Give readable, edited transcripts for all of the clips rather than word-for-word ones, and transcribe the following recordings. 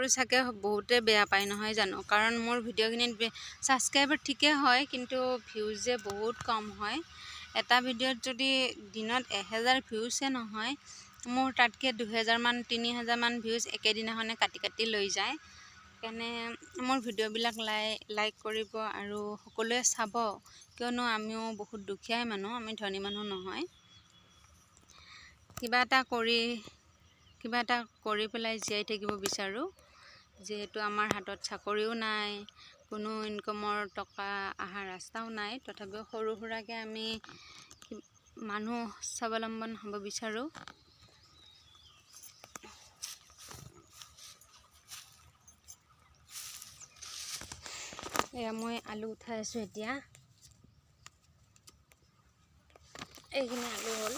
কৰি চাগে বহুতে বেয়া পায় নহয় জানো, কাৰণ মোৰ ভিডিঅ'খিনিত ছাবস্ক্ৰাইবাৰ ঠিকে হয় কিন্তু ভিউজ যে বহুত কম হয়। এটা ভিডিঅ'ত যদি দিনত 1000 ভিউজে নহয়, মোৰ তাতকৈ 2000 মান 3000 মান ভিউজ একেদিনাখনে কাটি কাটি লৈ যায়। সেইকাৰণে মোৰ ভিডিঅ'বিলাক লাইক কৰিব আৰু সকলোৱে চাব, কিয়নো আমিও বহুত দুখীয়াই মানুহ, আমি ধনী মানুহ নহয়। কিবা এটা কৰি পেলাই জীয়াই থাকিব বিচাৰোঁ। যিহেতু আমাৰ হাতত চাকৰিও নাই, কোনো ইনকমৰ টকা অহা ৰাস্তাও নাই, তথাপিও সৰু সুৰাকৈ আমি মানুহ স্বাৱলম্বন হ'ব বিচাৰোঁ। এয়া মই আলু উঠাই আছোঁ এতিয়া। এইখিনি আলু হ'ল।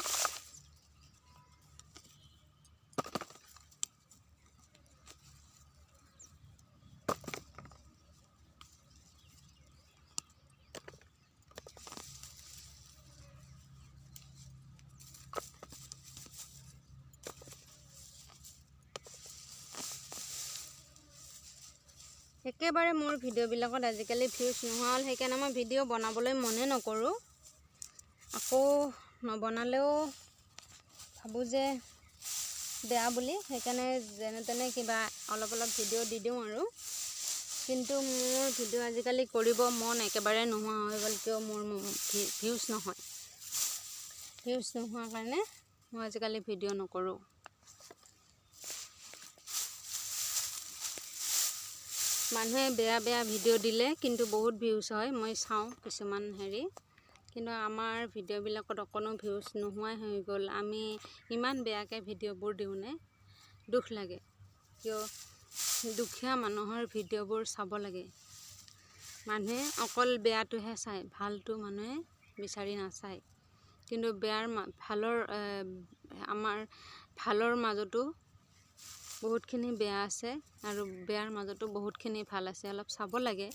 একেবাৰে মোৰ ভিডিঅ'বিলাকত আজিকালি ভিউজ নোহোৱা হ'ল, সেইকাৰণে মই ভিডিঅ' বনাবলৈ মনে নকৰোঁ। আকৌ নবনালেও ভাবোঁ যে বেয়া বুলি, সেইকাৰণে যেনে তেনে কিবা অলপ ভিডিঅ' দি দিওঁ আৰু। কিন্তু মোৰ ভিডিঅ' আজিকালি কৰিব মন একেবাৰে নোহোৱা হৈ গ'ল, কিয় মোৰ ভিউজ নহয়। ভিউজ নোহোৱাৰ কাৰণে মই আজিকালি ভিডিঅ' নকৰোঁ। মানুহে বেয়া ভিডিঅ' দিলে কিন্তু বহুত ভিউজ হয়, মই চাওঁ কিছুমান কিন্তু আমাৰ ভিডিঅ'বিলাকত অকণো ভিউজ নোহোৱাই হৈ গ'ল। আমি ইমান বেয়াকৈ ভিডিঅ'বোৰ দিওঁনে, দুখ লাগে। কিয় দুখীয়া মানুহৰ ভিডিঅ'বোৰ চাব লাগে। মানুহে অকল বেয়াটোহে চায়, ভালটো মানুহে বিচাৰি নাচায়। কিন্তু আমাৰ ভালৰ মাজতো বহুতখিনি বেয়া আছে আৰু বেয়াৰ মাজতো বহুতখিনি ভাল আছে, অলপ চাব লাগে।